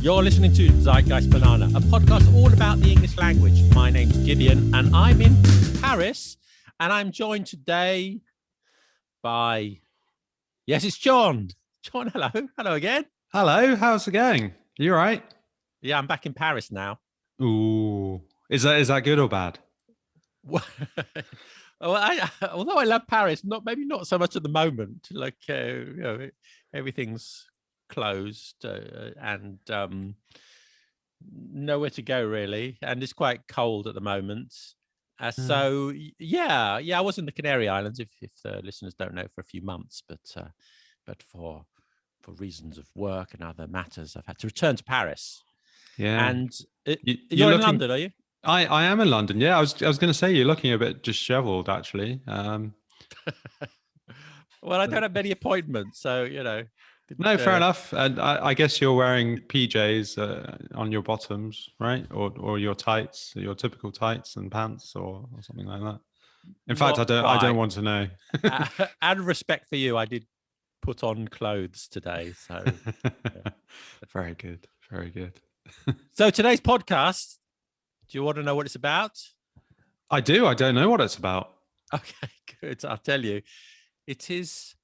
You're listening to Zeitgeist Banana, a podcast all about the English language. My name's Gideon and I'm in Paris, and I'm joined today by, yes, it's John. John, hello. Hello again. Hello, how's it going? You all right? Yeah, I'm back in Paris now. Ooh, is that good or bad? Well, although I love Paris, maybe not so much at the moment. Like, everything's closed and nowhere to go really, and it's quite cold at the moment. So yeah, I was in the Canary Islands. If the listeners don't know, for a few months, but for reasons of work and other matters, I've had to return to Paris. Yeah, And you're in London, are you? I am in London. Yeah, I was going to say you're looking a bit disheveled, actually. Well, I don't have many appointments, so No, fair enough. And I guess you're wearing PJs on your bottoms, right? Or your tights, your typical tights and pants, or something like that. In fact, I don't want to know. Out of respect for you, I did put on clothes today. So yeah. Very good, very good. So today's podcast, do you want to know what it's about? I do. I don't know what it's about. Okay, good. I'll tell you. It is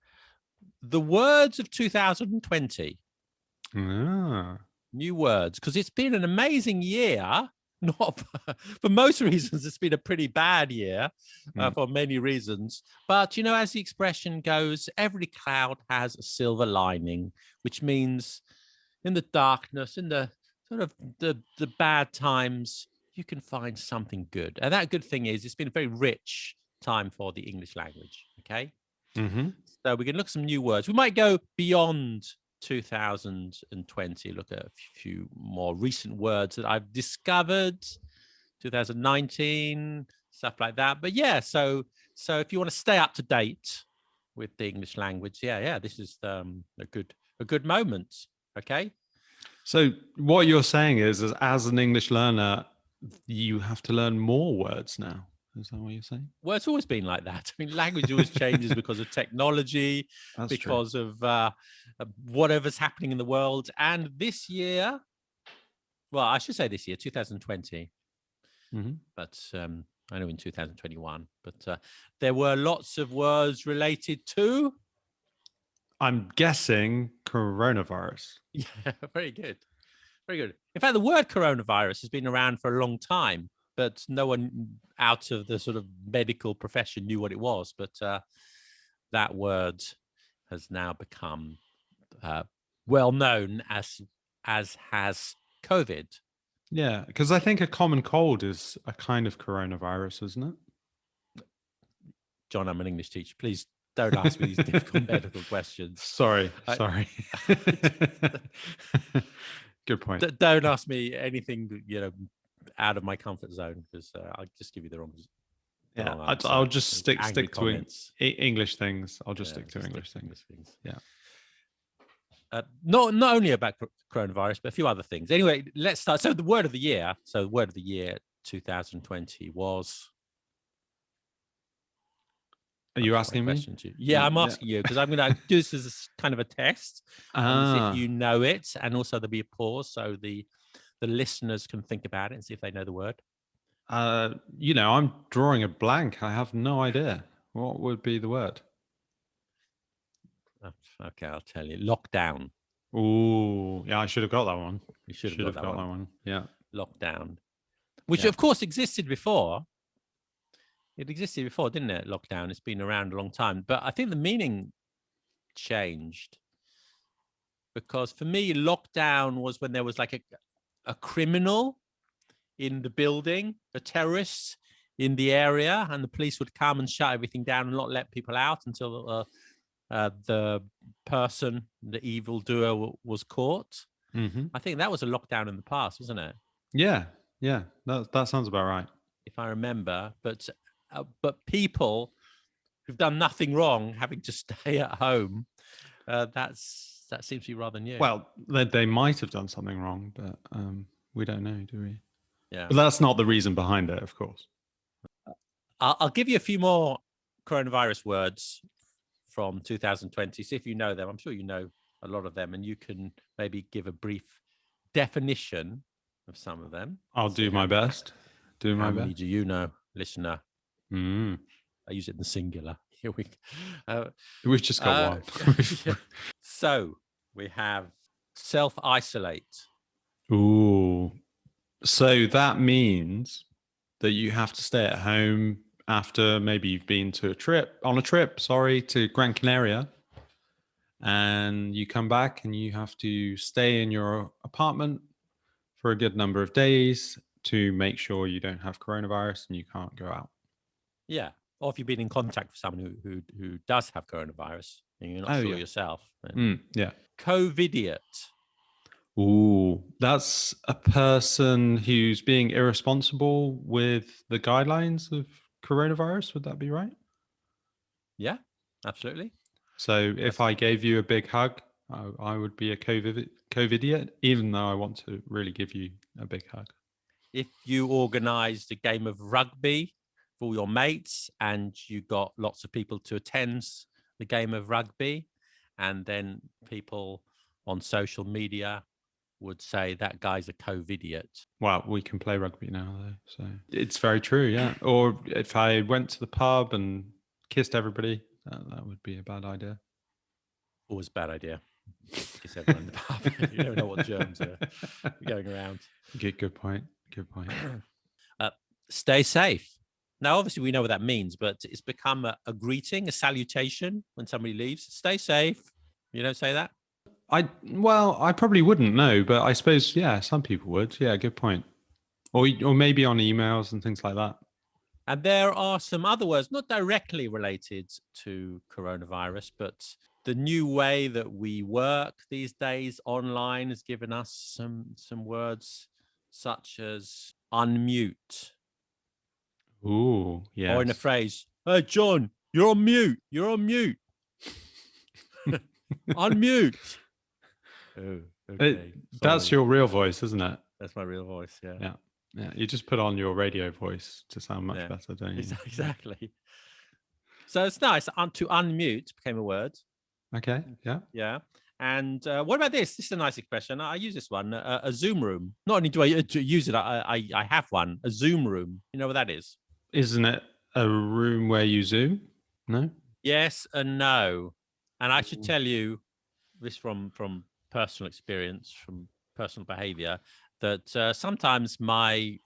the words of 2020. New words, because it's been an amazing year. Not for most reasons, it's been a pretty bad year for many reasons. But, as the expression goes, every cloud has a silver lining, which means in the darkness, in the sort of the bad times, you can find something good. And that good thing is it's been a very rich time for the English language. Okay. Mm-hmm. So we can look at some new words. We might go beyond 2020, look at a few more recent words that I've discovered, 2019, stuff like that. But yeah, so if you want to stay up to date with the English language, this is a good moment. Okay. So what you're saying is as an English learner, you have to learn more words now. Is that what you're saying? Well, it's always been like that. I mean, language always changes because of technology, because of whatever's happening in the world. And this year, well, I should say this year, 2020, but I know in 2021, but there were lots of words related to... I'm guessing coronavirus. Yeah, very good. Very good. In fact, the word coronavirus has been around for a long time, but no one out of the sort of medical profession knew what it was. But that word has now become well known as has COVID. Yeah, because I think a common cold is a kind of coronavirus, isn't it? John, I'm an English teacher. Please don't ask me these difficult medical questions. Sorry. Good point. Don't ask me anything, out of my comfort zone, because I'll just give you the wrong. Yeah, I'll just stick to English things. I'll just stick to English things. Yeah. Not only about coronavirus, but a few other things. Anyway, let's start. So the word of the year. So the word of the year 2020 was. Are you asking me? Yeah, I'm asking you, because I'm going to do this as kind of a test. See if you know it, and also there'll be a pause so the listeners can think about it and see if they know the word. I'm drawing a blank. I have no idea. What would be the word? Okay, I'll tell you. Lockdown. Ooh, yeah, I should have got that one. You should have got that one. Yeah. Lockdown. Which, of course, existed before. It existed before, didn't it? Lockdown. It's been around a long time. But I think the meaning changed. Because for me, lockdown was when there was like a criminal in the building, a terrorist in the area, and the police would come and shut everything down and not let people out until the person, the evildoer, was caught. Mm-hmm. I think that was a lockdown in the past, wasn't it? Yeah. That sounds about right, if I remember. But people who've done nothing wrong having to stay at home, that seems to be rather new. Well, they might have done something wrong, but we don't know, do we? Yeah. But that's not the reason behind it, of course. I'll give you a few more coronavirus words from 2020. See if you know them. I'm sure you know a lot of them, and you can maybe give a brief definition of some of them. I'll do my best. How many do you know, listener? I use it in the singular. Here we've just got one. Yeah. So we have self-isolate. Ooh. So that means that you have to stay at home after maybe you've been to on a trip, to Gran Canaria. And you come back and you have to stay in your apartment for a good number of days to make sure you don't have coronavirus and you can't go out. Yeah. Or if you've been in contact with someone who does have coronavirus and you're not sure yourself. Yeah. Covidiot. Ooh, that's a person who's being irresponsible with the guidelines of coronavirus. Would that be right? Yeah, absolutely. So if I gave you a big hug, I would be a Covidiot, even though I want to really give you a big hug. If you organised a game of rugby for all your mates and you got lots of people to attend the game of rugby, and then people on social media would say that guy's a Covidiot. Well, we can play rugby now, though, so it's very true, yeah. Or if I went to the pub and kissed everybody, that would be a bad idea. Always a bad idea. Kiss everyone in the pub. You don't know what germs are going around. Good point. Stay safe. Now, obviously, we know what that means, but it's become a greeting, a salutation when somebody leaves. Stay safe. You don't say that? I probably wouldn't know, but I suppose, yeah, some people would. Yeah, good point. Or maybe on emails and things like that. And there are some other words, not directly related to coronavirus, but the new way that we work these days online has given us some words such as unmute. Ooh, yeah. Or in a phrase, hey, John, you're on mute. You're on mute. Unmute. Oh, okay. That's your real voice, isn't it? That's my real voice, yeah. Yeah. You just put on your radio voice to sound much better, don't you? Exactly. So it's nice. To unmute became a word. Okay, yeah. Yeah. And what about this? This is a nice expression. I use this one, a Zoom room. Not only do I use it, I have one, a Zoom room. You know what that is? Isn't it a room where you Zoom? No? Yes and no. And I should tell you this from personal experience, from personal behavior, that sometimes my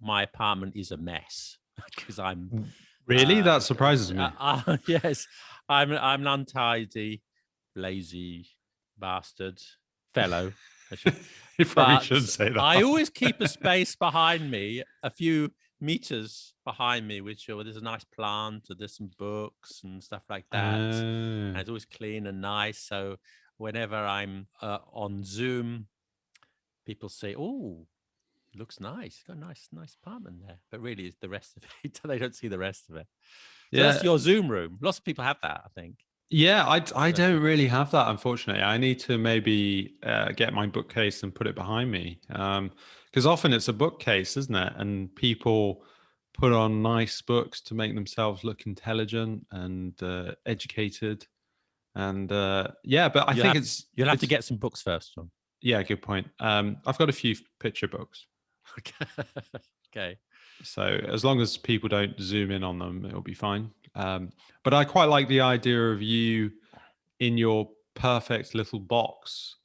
apartment is a mess because I'm really that surprises me. Yes, I'm an untidy, lazy bastard fellow. You probably shouldn't say that. I always keep a space behind me, a few meters behind me, which there's a nice plant, or there's some books and stuff like that. And it's always clean and nice. So whenever I'm on Zoom, people say, "Oh, looks nice. Got a nice apartment there." But really, it's the rest of it. They don't see the rest of it. So that's your Zoom room. Lots of people have that, I think. Yeah, I don't really have that, unfortunately. I need to maybe get my bookcase and put it behind me. Because often it's a bookcase, isn't it? And people put on nice books to make themselves look intelligent and educated. And but I think you'll have to get some books first, John. Yeah, good point. I've got a few picture books. Okay. So as long as people don't zoom in on them, it'll be fine. But I quite like the idea of you in your perfect little box,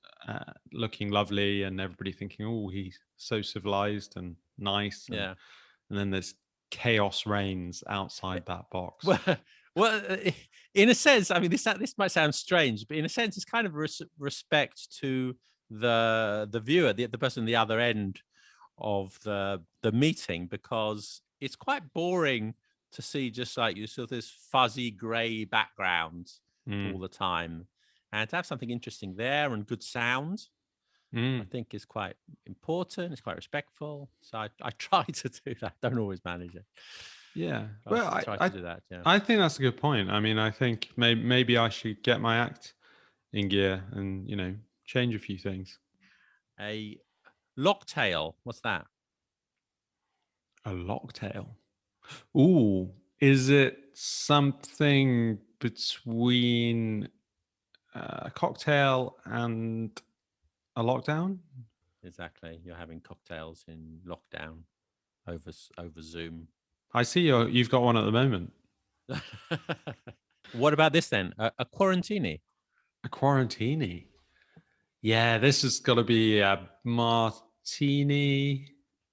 looking lovely, and everybody thinking, "Oh, he's so civilized and nice." And then there's chaos reigns outside that box. Well, in a sense, I mean, this might sound strange, but in a sense, it's kind of respect to the viewer, the person on the other end of the meeting, because it's quite boring to see just like you sort of this fuzzy gray background all the time, and to have something interesting there and good sound, I think is quite important. It's quite respectful. So I try to do that. Don't always manage it. Yeah, I try to do that. Yeah, I think that's a good point. I mean, I think maybe I should get my act in gear and change a few things. A locktail. What's that? A locktail. Ooh, is it something between a cocktail and a lockdown? exactly. You're having cocktails in lockdown over Zoom. I see you've got one at the moment. What about this then? A quarantini. A quarantini. Yeah, this has got to be a martini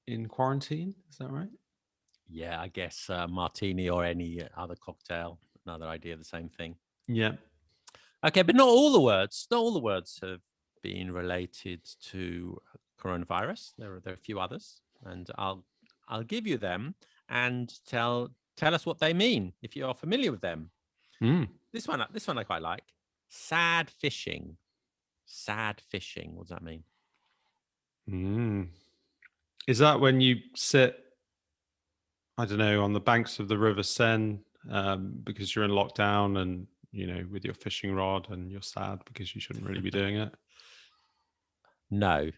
in quarantine. Is that right? Yeah, I guess martini or any other cocktail. Another idea of the same thing. Yeah. Okay, but not all the words. Not all the words have been related to coronavirus. There are a few others, and I'll give you them and tell us what they mean if you are familiar with them. Mm. This one I quite like. Sad fishing. Sad fishing. What does that mean? Mm. Is that when you sit, I don't know, on the banks of the River Seine because you're in lockdown and, with your fishing rod and you're sad because you shouldn't really be doing it? No,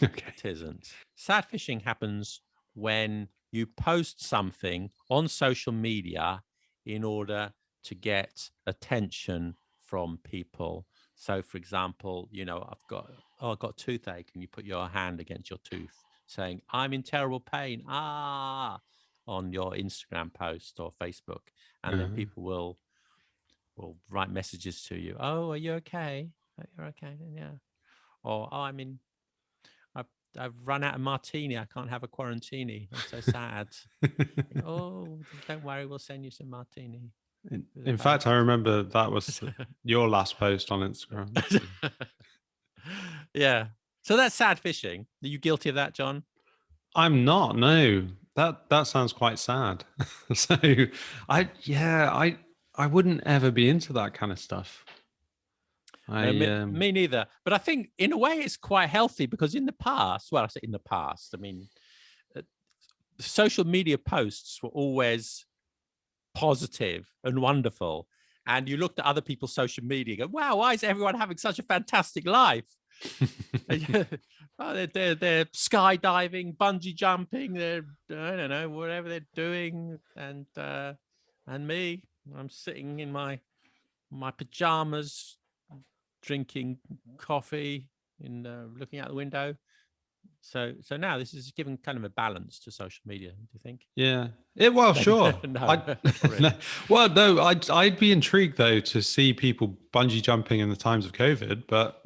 Okay. it isn't. Sad fishing happens when you post something on social media in order to get attention from people. So, for example, I've got toothache, and you put your hand against your tooth, saying, "I'm in terrible pain." On your Instagram post or Facebook, and then people will write messages to you. Oh, are you okay? You're okay, then yeah. Or I'm in. I've run out of martini. I can't have a quarantini. I'm so sad. Oh, don't worry. We'll send you some martini. In fact, I remember that was your last post on Instagram. Yeah. So that's sad fishing. Are you guilty of that, John? I'm not. No, that sounds quite sad. So, I wouldn't ever be into that kind of stuff. Me neither. But I think in a way it's quite healthy because in the past, well, I say in the past, I mean, social media posts were always positive and wonderful. And you looked at other people's social media and go, wow, why is everyone having such a fantastic life? Oh, they're skydiving, bungee jumping, they're, I don't know, whatever they're doing. And me, I'm sitting in my pajamas, drinking coffee and looking out the window. So now this is giving kind of a balance to social media. Do you think? Yeah. Well, sure. No, really. Well, no. I'd be intrigued though to see people bungee jumping in the times of COVID, but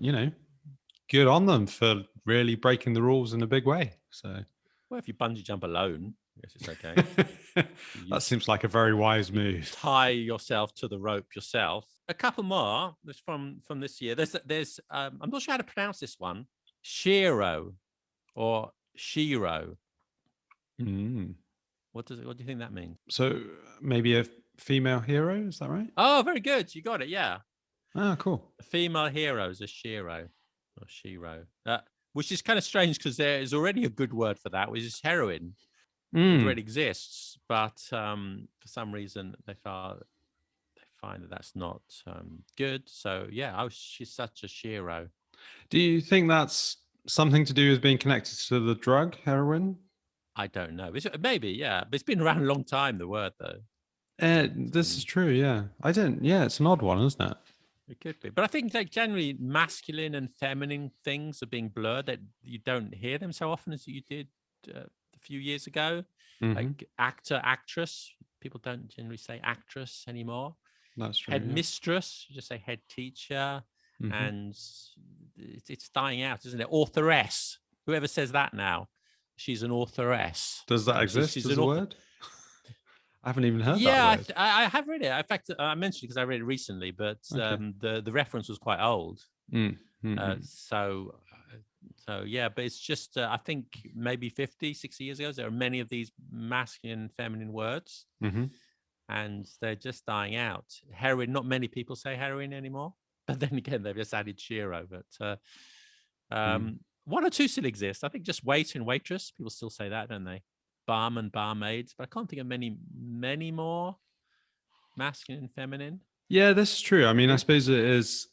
good on them for really breaking the rules in a big way. So, well, if you bungee jump alone, I guess it's okay. That seems like a very wise move. Tie yourself to the rope yourself. A couple more. This from this year. There's I'm not sure how to pronounce this one. Shiro or Shiro. Mm. What do you think that means? So maybe a female hero, is that right? Oh, very good. You got it. Yeah. Ah, cool. A female hero is a Shiro or Shiro. Which is kind of strange because there is already a good word for that, which is heroine. It already exists, but for some reason they find that that's not good. So yeah, she's such a Shiro. Do you think that's something to do with being connected to the drug heroin? I don't know. Maybe, yeah, but it's been around a long time. The word though. This is true. Yeah, I don't. Yeah, it's an odd one, isn't it? It could be, but I think like generally masculine and feminine things are being blurred. That you don't hear them so often as you did a few years ago. Mm-hmm. Like actor, actress. People don't generally say actress anymore. That's true. Head mistress. You just say head teacher, and it's dying out, isn't it? Authoress. Whoever says that now, she's an authoress. Does that exist as a word? I haven't even heard that word. I have read it. In fact, I mentioned it because I read it recently, but the reference was quite old. So yeah, but it's just, I think maybe 50, 60 years ago, there are many of these masculine, feminine words, and they're just dying out. Heroin, not many people say heroin anymore, but then again, they've just added Shiro. But one or two still exist. I think just waiter and waitress, people still say that, don't they? Barman, barmaids, but I can't think of many more masculine and feminine. Yeah, this is true. I mean, I suppose it is,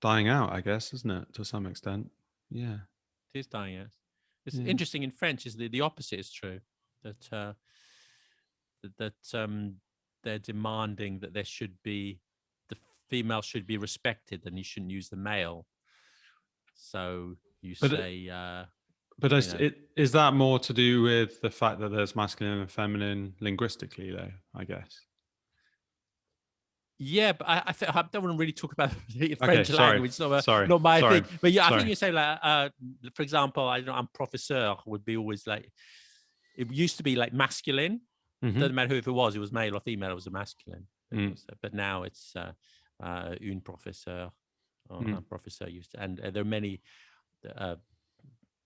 dying out, I guess, isn't it, to some extent? Yeah. It is dying out. It's interesting in French is the opposite is true, that they're demanding that there should be, the female should be respected and you shouldn't use the male. So You But say, but you know, is that more to do with the fact that there's masculine and feminine linguistically, though? I guess. yeah, but I don't want to really talk about the Okay, French sorry, language. It's sorry, not my sorry, thing. But yeah, I think sorry. you say like, for example, I don't know, I'm professeur would be always like, it used to be like masculine. Mm-hmm. Doesn't matter who it was male or female, it was a masculine. Mm. But now it's une professeur or Mm. un professeur used to, and there are many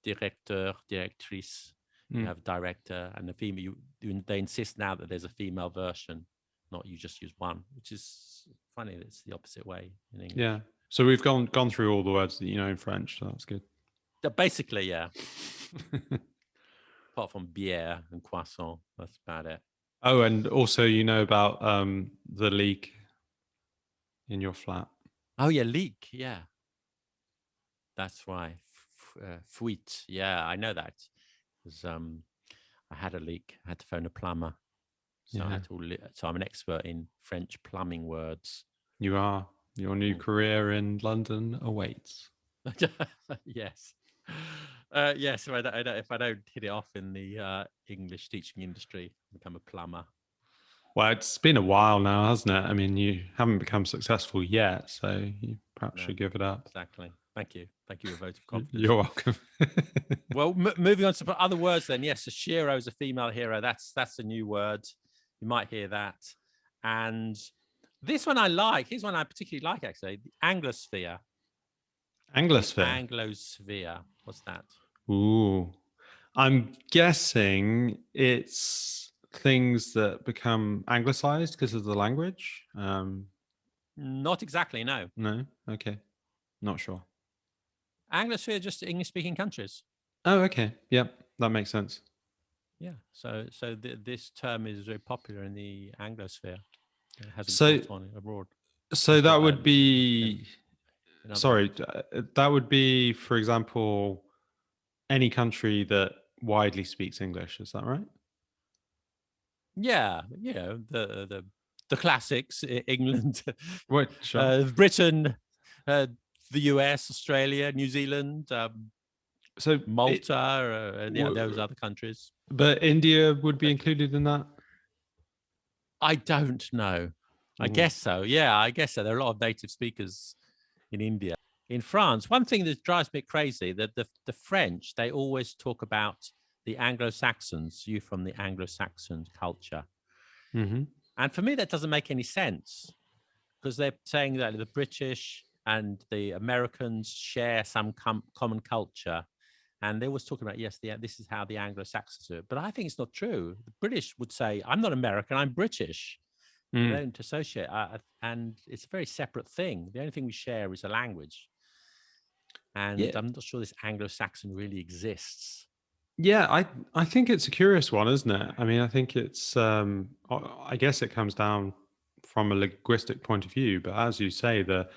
directeur, directrice. You have director and the female. They insist now that there's a female version, not you just use one, which is funny. It's the opposite way in English. Yeah. So we've gone through all the words that you know in French. So that's good. Basically, yeah. Apart from bière and croissant, that's about it. Oh, and also you know about the leak in your flat. Oh yeah, leak. Yeah, that's right. Fuite. Yeah, I know that. Because I had a leak. I had to phone a plumber. So I had to. So I'm an expert in French plumbing words. You are. Your new career in London awaits. Yes. Yes. If I don't hit it off in the English teaching industry, become a plumber. Well, it's been a while now, hasn't it? I mean, you haven't become successful yet, so you perhaps should give it up. Exactly. Thank you. Thank you. A vote of confidence. You're welcome. Well, moving on to other words then. Yes, a shiro is a female hero. That's a new word. You might hear that. And this one I like. Here's one I particularly like, actually. The Anglosphere. Anglosphere. Anglosphere. What's that? Ooh. I'm guessing it's things that become anglicized because of the language. Not exactly, no. No? Okay. Not sure. Anglosphere, just English-speaking countries. Oh, okay. Yep. That makes sense. Yeah. So this term is very popular in the Anglosphere. It hasn't caught on abroad. So that would be... Sorry. That would be, for example, any country that widely speaks English. Is that right? Yeah. You know, the classics, England, Britain, the US, Australia, New Zealand, so Malta, those other countries. But India would be included in that? I don't know. I guess so. Yeah, I guess so. There are a lot of native speakers in India. In France, one thing that drives me crazy, that the French, they always talk about the Anglo-Saxons, you from the Anglo-Saxon culture. Mm-hmm. And for me, that doesn't make any sense because they're saying that the British and the Americans share some common culture. And they always talk about, yes, this is how the Anglo-Saxons do it. But I think it's not true. The British would say, I'm not American, I'm British. They don't associate. And it's a very separate thing. The only thing we share is a language. And I'm not sure this Anglo-Saxon really exists. Yeah, I think it's a curious one, isn't it? I mean, I think it's, I guess it comes down from a linguistic point of view. But as you say, the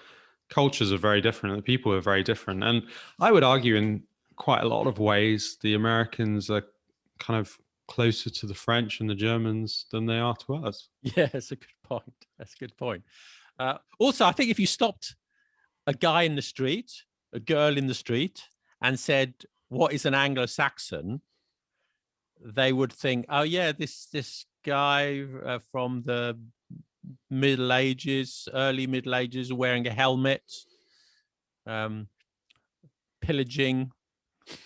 cultures are very different. The people are very different. And I would argue in quite a lot of ways, the Americans are kind of closer to the French and the Germans than they are to us. Yeah, that's a good point. That's a good point. Also, I think if you stopped a guy in the street, a girl in the street, and said, what is an Anglo-Saxon? They would think, oh yeah, this guy from the Middle Ages, early Middle Ages, wearing a helmet, pillaging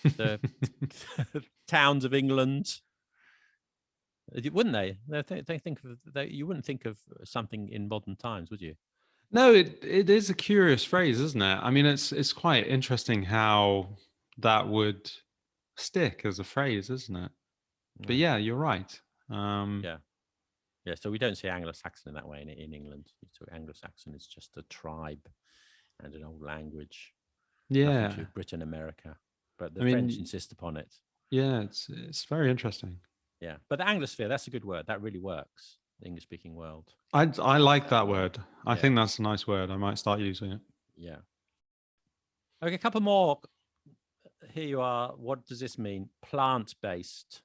the towns of England. Wouldn't they? They think of you wouldn't think of something in modern times, would you? No, it is a curious phrase, isn't it? I mean, it's quite interesting how that would stick as a phrase, isn't it? But yeah, you're right. Yeah. So we don't say Anglo-Saxon in that way in England. So Anglo-Saxon is just a tribe and an old language. Yeah, nothing to Britain, America, but the French insist upon it. Yeah, it's very interesting. Yeah, but the Anglosphere, that's a good word. That really works. The English-speaking world. I like that word. I think that's a nice word. I might start using it. Yeah. Okay, a couple more. Here you are. What does this mean? Plant-based.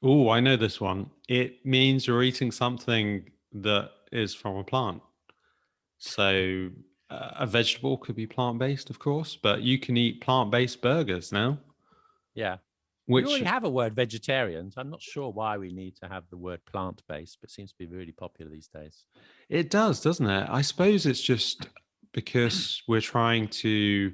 Oh, I know this one. It means you're eating something that is from a plant. So A vegetable could be plant-based, of course, but you can eat plant-based burgers now. Yeah. We Which already have a word, vegetarians. I'm not sure why we need to have the word plant-based, but it seems to be really popular these days. it does, doesn't it? I suppose it's just because we're trying to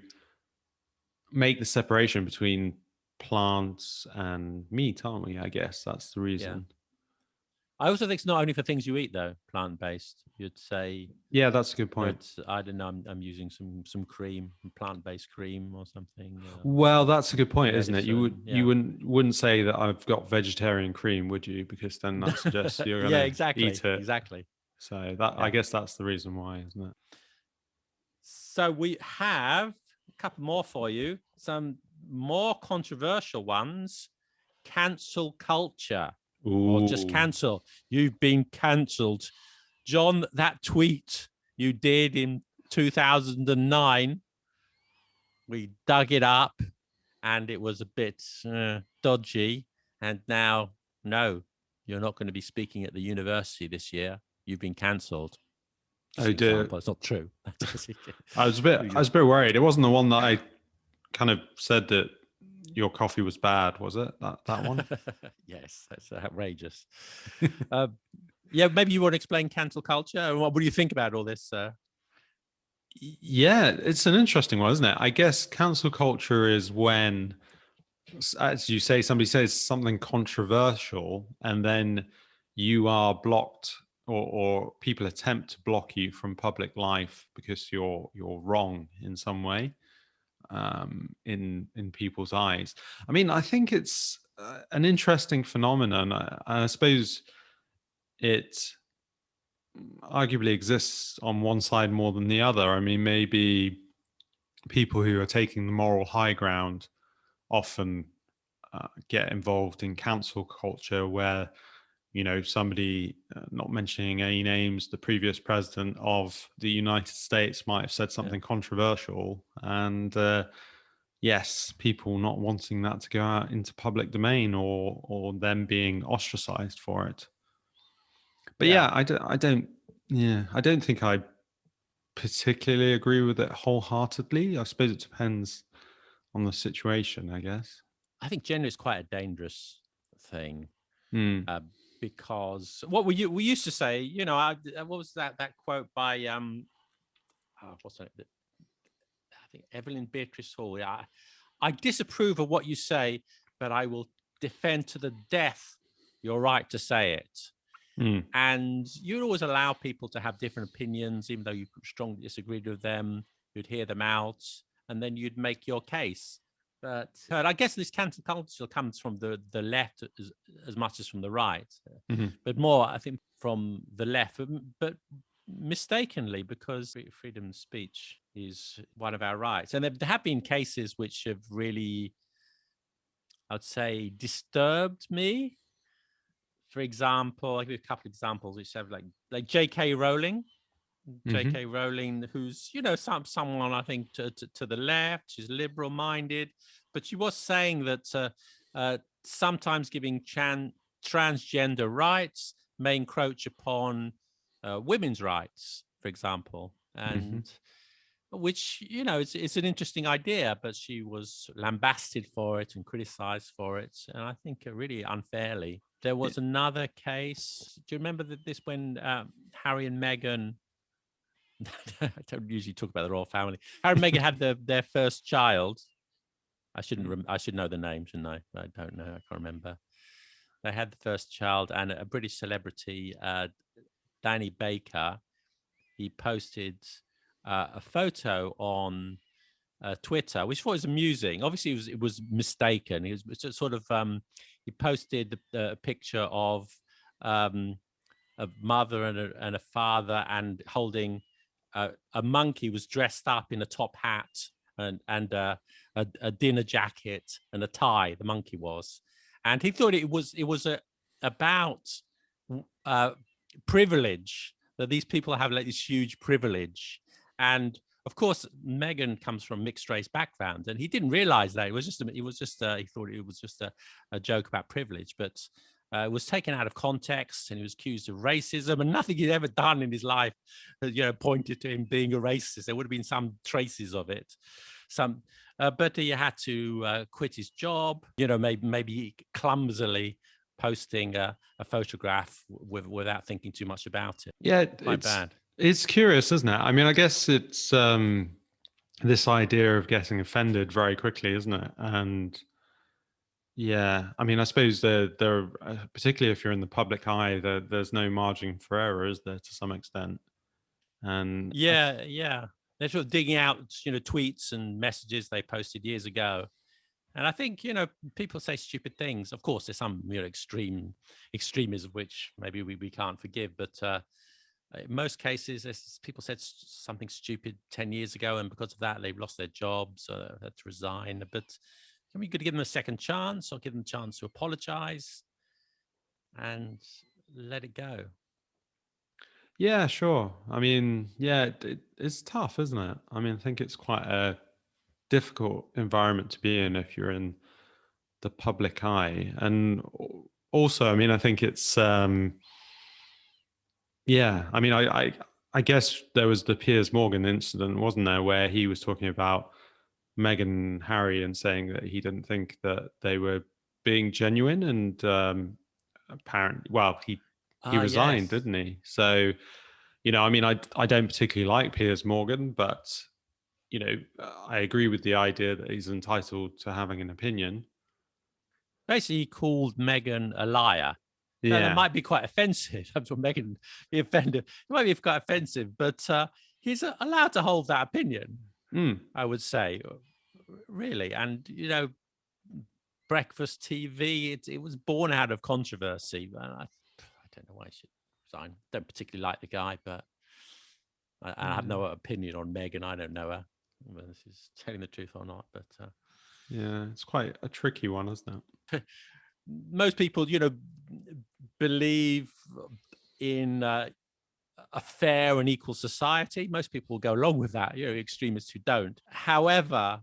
make the separation between plants and meat, aren't we? I guess that's the reason. I also think it's not only for things you eat, though, plant-based. You'd say Yeah, that's a good point. that, I don't know, I'm using some cream, plant-based cream or something. Well, that's a good point, isn't it? You medicine, wouldn't say that I've got vegetarian cream, would you? Because then that suggests you're yeah, going to eat it. exactly. So that I guess that's the reason why, isn't it? So we have a couple more for you. Some more controversial ones. Cancel culture. Or just Ooh. cancel. You've been cancelled. John, that tweet you did in 2009, we dug it up and it was a bit dodgy. And now, no, you're not going to be speaking at the university this year. You've been cancelled. Oh dear. It's not true. I was a bit worried. It wasn't the one that I kind of said that your coffee was bad, was it? That one? Yes, that's outrageous. Yeah, maybe you want to explain cancel culture. What do you think about all this? Yeah, it's an interesting one, isn't it? I guess cancel culture is when, as you say, somebody says something controversial and then you are blocked, or people attempt to block you from public life because you're wrong in some way, in people's eyes. I mean, I think it's an interesting phenomenon. I suppose it arguably exists on one side more than the other. I mean, maybe people who are taking the moral high ground often get involved in cancel culture, where somebody, not mentioning any names, the previous president of the United States might have said something controversial, and yes, people not wanting that to go out into public domain, or them being ostracized for it. But I don't think I particularly agree with it wholeheartedly. I suppose it depends on the situation, I guess. I think gender is quite a dangerous thing, Mm. because what we used to say, what was that quote by what's that? I think Evelyn Beatrice Hall. Yeah, I disapprove of what you say, but I will defend to the death your right to say it. Mm. And you'd always allow people to have different opinions, even though you strongly disagreed with them. You'd hear them out, and then you'd make your case. But I guess this cancel culture comes from the left as much as from the right, but more, I think, from the left, but mistakenly, because freedom of speech is one of our rights. And there have been cases which have really, I'd say, disturbed me. For example, I'll give you a couple of examples which have like J.K. Rowling. J.K. Rowling, who's someone I think to the left, she's liberal minded, but she was saying that sometimes giving transgender rights may encroach upon women's rights, for example, and which it's an interesting idea, but she was lambasted for it and criticized for it, and I think really unfairly. There was another case. Do you remember this when Harry and Meghan? I don't usually talk about the royal family. Harry and Meghan had their first child. I should know the name, shouldn't I? I don't know. I can't remember. They had the first child, and a British celebrity, Danny Baker, he posted a photo on Twitter, which I thought was amusing. Obviously, it was mistaken. He was sort of he posted a picture of a mother and a father, and holding a monkey was dressed up in a top hat and a dinner jacket and a tie. The monkey was, and he thought it was about privilege, that these people have like this huge privilege. And of course, Meghan comes from mixed race background, and he didn't realize that he thought it was just a joke about privilege. But was taken out of context, and he was accused of racism, and nothing he'd ever done in his life, pointed to him being a racist. There would have been some traces of it, but he had to quit his job. Maybe clumsily posting a photograph without thinking too much about it. Yeah, quite bad. It's curious, isn't it? I mean, I guess it's this idea of getting offended very quickly, isn't it? And yeah, I mean, I suppose there particularly if you're in the public eye, there's no margin for error, is there, to some extent? And yeah, they're sort of digging out, tweets and messages they posted years ago. And I think, people say stupid things. Of course, there's some extremism, which maybe we can't forgive. But in most cases, people said something stupid 10 years ago, and because of that, they've lost their jobs or had to resign. But we could give them a second chance, or give them a chance to apologize and let it go. Yeah, sure. I mean, yeah, it's tough, isn't it? I mean, I think it's quite a difficult environment to be in if you're in the public eye. And also, I mean, I think it's yeah, I mean, I guess there was the Piers Morgan incident, wasn't there, where he was talking about Meghan and Harry and saying that he didn't think that they were being genuine, and apparently, well, he resigned, Yes. didn't he? So, I mean, I don't particularly like Piers Morgan, but I agree with the idea that he's entitled to having an opinion. Basically, he called Meghan a liar. Yeah. Now, that might be quite offensive. I'm sure Meghan be offended. It might be quite offensive, but he's allowed to hold that opinion, I would say, really. And, breakfast TV, it was born out of controversy. I don't know why he should resign. Don't particularly like the guy, but I have no opinion on Meghan. I don't know her, whether this is telling the truth or not. But yeah, it's quite a tricky one, isn't it? Most people, believe in a fair and equal society. Most people will go along with that, extremists who don't. However,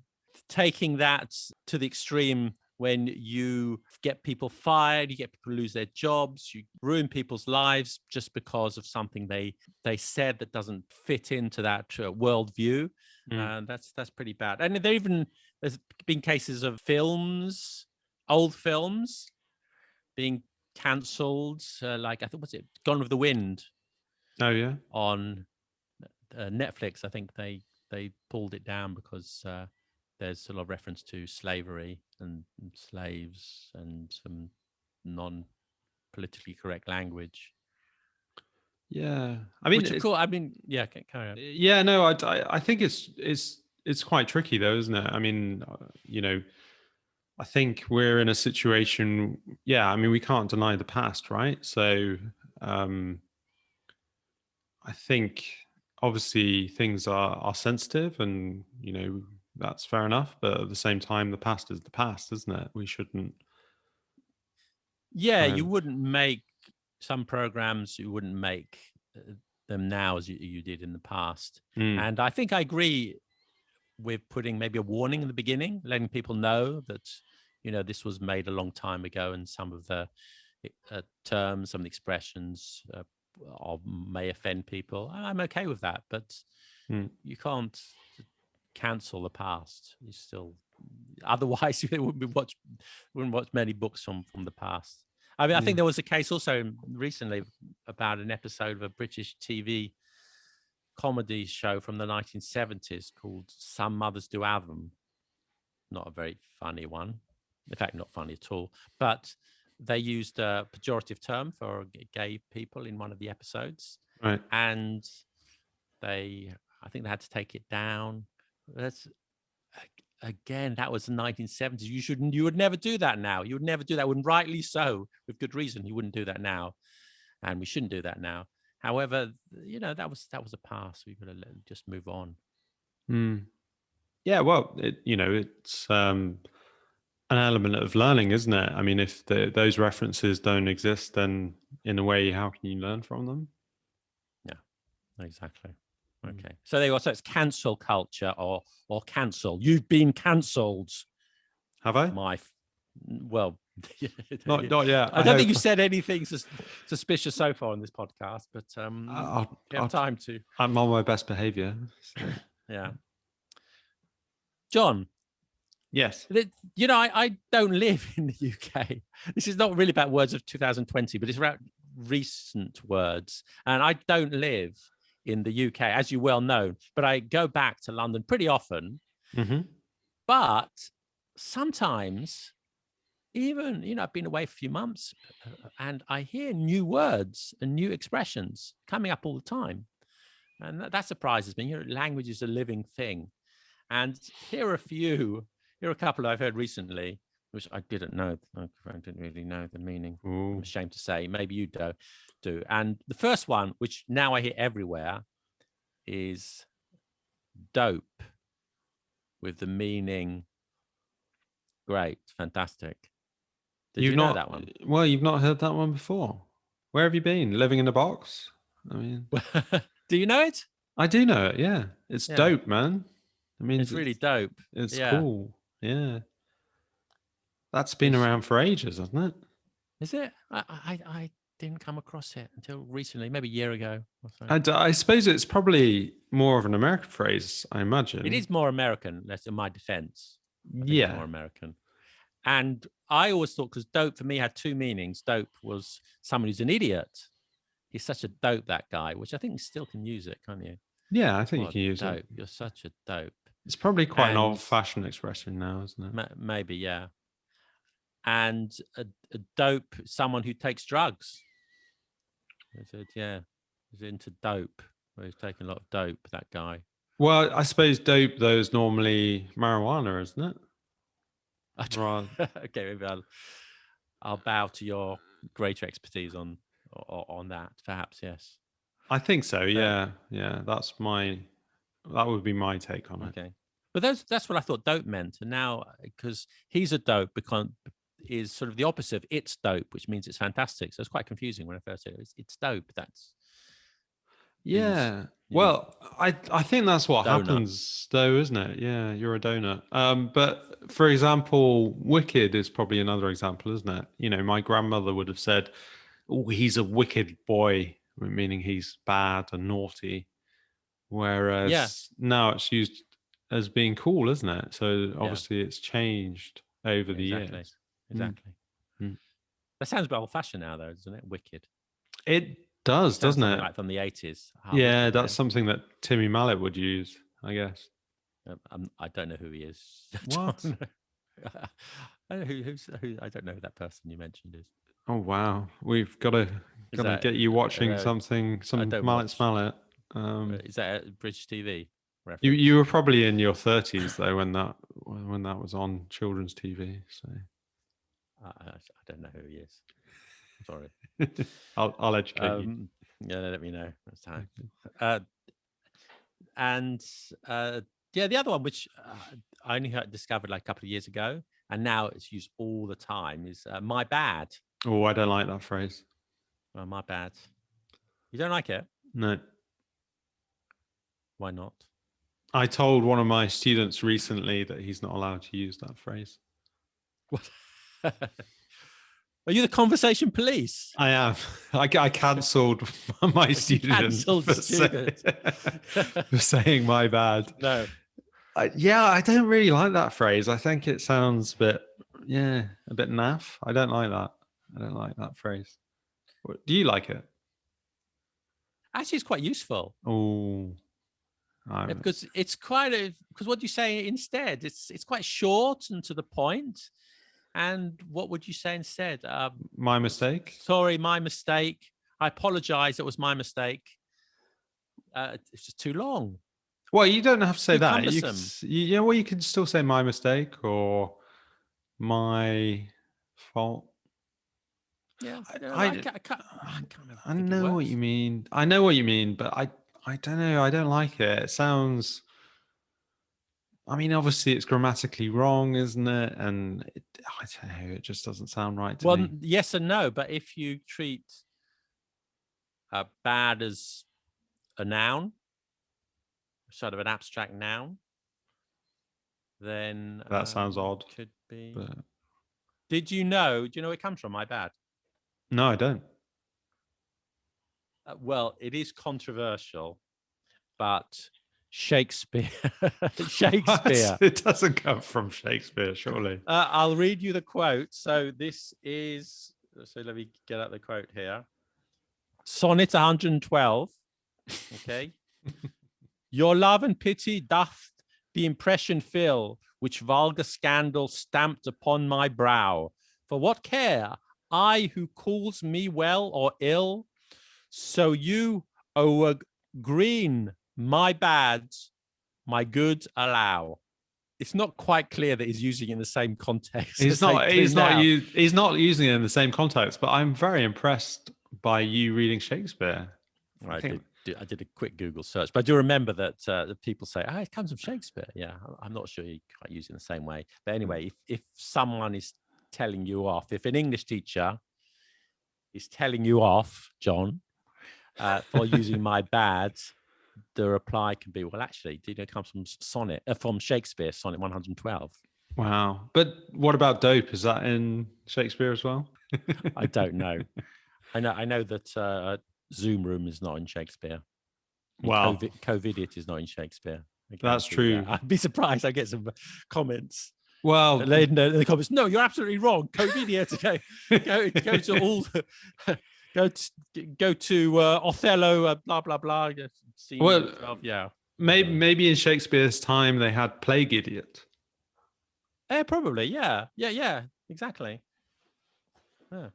taking that to the extreme, when you get people fired, you get people lose their jobs, you ruin people's lives just because of something they said that doesn't fit into that worldview, that's pretty bad. And there's been cases of old films, being cancelled, like I think, was it Gone with the Wind? Oh yeah, on Netflix. I think they pulled it down because there's a lot of reference to slavery and slaves and some non-politically correct language. Yeah, I mean, which of course, yeah, carry on. Yeah, no, I think it's quite tricky though, isn't it? I mean, I think we're in a situation. Yeah, I mean, we can't deny the past, right? So, I think obviously things are sensitive, and that's fair enough. But at the same time, the past is the past, isn't it? We shouldn't. Yeah, you wouldn't make some programs. You wouldn't make them now as you did in the past. And I think I agree with putting maybe a warning in the beginning, letting people know that this was made a long time ago, and some of the terms, some of the expressions may offend people. I'm okay with that, but you can't cancel the past. You still, otherwise you wouldn't watch many books from the past. I mean, I think there was a case also recently about an episode of a British TV comedy show from the 1970s called Some Mothers Do Have Them. Not a very funny one. In fact, not funny at all. But they used a pejorative term for gay people in one of the episodes. Right. And I think they had to take it down. Again, that was the 1970s. You would never do that now. You would never do that. And rightly so, with good reason. You wouldn't do that now. And we shouldn't do that now. However, that was a past. We've got to just move on. Yeah, well, it's an element of learning, isn't it? I mean, if those references don't exist, then in a way, how can you learn from them? Yeah, exactly. Okay, so there you go. So it's cancel culture or cancel. You've been cancelled. Have I? Well, Not yet. I don't think hope. you said anything suspicious so far on this podcast, but you have time to. I'm on my best behavior. So. Yeah. John. Yes. I don't live in the UK. This is not really about words of 2020, but it's about recent words. And I don't live in the UK, as you well know, but I go back to London pretty often. Mm-hmm. But sometimes, even, I've been away for a few months and I hear new words and new expressions coming up all the time. And that surprises me. Language is a living thing. And here are a few. Here are a couple I've heard recently, which I didn't know. I didn't really know the meaning. Ooh. I'm ashamed to say. Maybe you do. And the first one, which now I hear everywhere, is dope, with the meaning great, fantastic. Did you know that one? Well, you've not heard that one before. Where have you been? Living in a box? I mean, do you know it? I do know it. Yeah, it's dope, man. I mean, it's really dope. It's cool. Yeah, that's been around for ages, hasn't it? Is it? I didn't come across it until recently, maybe a year ago or so. I suppose it's probably more of an American phrase, I imagine. It is more American, that's in my defense. Yeah. More American. And I always thought, because dope for me had two meanings. Dope was someone who's an idiot. He's such a dope, that guy, which I think you still can use it, can't you? Yeah, I think you can use dope. it. You're such a dope. It's probably quite an old-fashioned expression now, isn't it? Maybe, yeah. And a dope, someone who takes drugs. I said, yeah, he's into dope. Well, he's taking a lot of dope, that guy. Well, I suppose dope, though, is normally marijuana, isn't it? Right. Okay, maybe I'll bow to your greater expertise on that, perhaps. Yes, I think so. Yeah, that would be my take on it. Okay, but that's what I thought dope meant, and now because he's a dope, because is sort of the opposite of it's dope, which means it's fantastic. So it's quite confusing when I first said it. It's dope. That's Well, I think that's what happens, though, isn't it? Yeah, you're a donut. But for example, wicked is probably another example, isn't it? My grandmother would have said, "Oh, he's a wicked boy," meaning he's bad and naughty. Whereas now it's used as being cool, isn't it? So obviously it's changed over the years. Exactly. That sounds a bit old-fashioned now, though, doesn't it? Wicked. It does, doesn't it? Like from the 80s. Yeah, that's something that Timmy Mallet would use, I guess. I don't know who he is. What? I don't know who. I don't know who that person you mentioned is. Oh wow, we've got to get you watching some Mallet's Mallet. Is that a British TV reference? You were probably in your 30s though when that was on children's TV. So I don't know who he is. Sorry. I'll educate you. Yeah, let me know. That's time. The other one, which I only discovered like a couple of years ago, and now it's used all the time, is "my bad." Oh, I don't like that phrase. Well, my bad. You don't like it? No. Why not? I told one of my students recently that he's not allowed to use that phrase. What? Are you the conversation police? I am. I cancelled my student for saying my bad. No. I don't really like that phrase. I think it sounds a bit naff. I don't like that. I don't like that phrase. Do you like it? Actually, it's quite useful. Oh. Because it's because what do you say instead? It's quite short and to the point. And what would you say instead? My mistake. Sorry, my mistake. I apologize. It was my mistake. It's just too long. Well, you don't have to say that. You can still say my mistake or my fault. Yeah, I know what you mean. I know what you mean, but I don't know. I don't like it. It sounds. I mean, obviously, it's grammatically wrong, isn't it? And I don't know. It just doesn't sound right to me. Well, yes and no. But if you treat bad as a noun, sort of an abstract noun, then that sounds odd. Could be. But Did you know? Do you know where it comes from? My bad. No, I don't. Well, it is controversial, but Shakespeare. Shakespeare. What? It doesn't come from Shakespeare, surely. I'll read you the quote. So this is. So let me get out the quote here. Sonnet 112. Okay. Your love and pity doth the impression fill, which vulgar scandal stamped upon my brow. For what care I who calls me well or ill? So you, O green, my bad, my good allow. It's not quite clear that he's using it in the same context. He's not using it in the same context, but I'm very impressed by you reading Shakespeare. I did a quick Google search, but I do remember that people say, it comes from Shakespeare. Yeah, I'm not sure you can't use it in the same way. But anyway, if someone is telling you off, if an English teacher is telling you off, John, for using my bad, the reply can be, well, actually, it comes from Shakespeare, Sonnet 112. Wow. But what about dope? Is that in Shakespeare as well? I don't know. I know that Zoom Room is not in Shakespeare. Wow. Covidiot is not in Shakespeare. That's true. I'd be surprised I get some comments. Well, in the comments, no, you're absolutely wrong. Covidiots, go to all... Go to Othello, blah blah blah. Well, 12, yeah. Maybe in Shakespeare's time they had Plague Idiot. Probably, yeah, exactly. Yeah.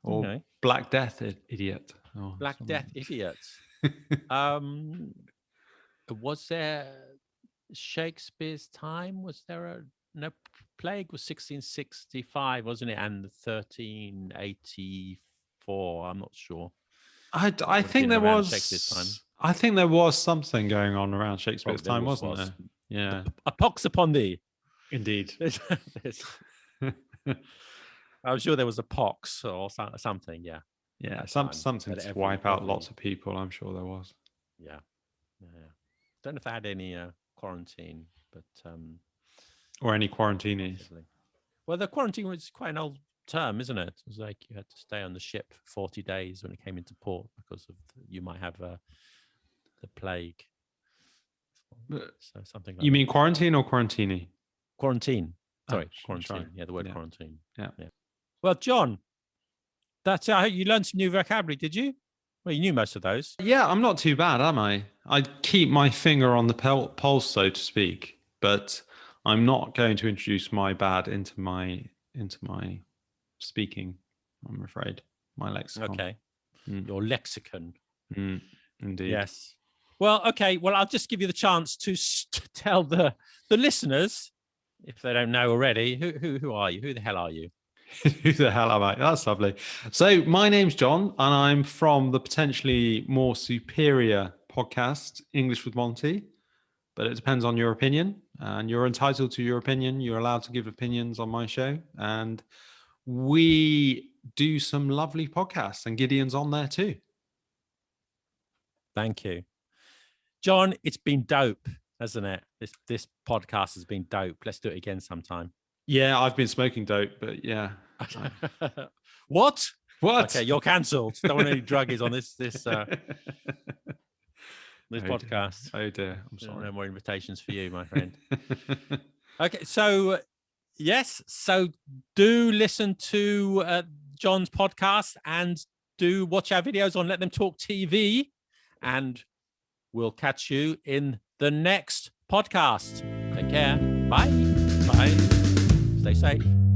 Or okay. Black Death Idiot. Black Death Idiot. Was there Shakespeare's time? Was there no plague? Was 1665, wasn't it? And 1384. I'm not sure. I think there was. I think there was something going on around Shakespeare's time, wasn't there? Yeah. A pox upon thee. Indeed. I'm sure there was a pox or something. Yeah. Yeah. Something to wipe out lots of people. I'm sure there was. Yeah. Don't know if I had any quarantine, but or any quarantinis. Well, the quarantine was quite an old term, isn't it? It was like you had to stay on the ship for 40 days when it came into port because of you might have the plague. So something like you mean quarantine or quarantini? Quarantine. Sorry, quarantine. Right. Yeah, the word quarantine. Yeah. Well, John, that's you learned some new vocabulary, did you? Well, you knew most of those. Yeah, I'm not too bad, am I? I keep my finger on the pulse, so to speak, but I'm not going to introduce my bad into my speaking, I'm afraid. My lexicon. Okay. Your lexicon. Indeed. Yes. Well, okay. Well, I'll just give you the chance to tell the listeners, if they don't know already, who are you? Who the hell are you? Who the hell am I? That's lovely. So my name's John, and I'm from the potentially more superior podcast, English with Monty. But it depends on your opinion, and you're entitled to your opinion. You're allowed to give opinions on my show, and we do some lovely podcasts, and Gideon's on there too. Thank you, John. It's been dope, hasn't it? This podcast has been dope. Let's do it again sometime. Yeah, I've been smoking dope, but yeah. What? Okay, you're cancelled. Don't want any druggies on this podcast. Oh dear, I'm sorry. No more invitations for you, my friend. Okay, so yes, so do listen to John's podcast and do watch our videos on Let Them Talk TV, and we'll catch you in the next podcast. Take care. Bye. Bye. Stay safe.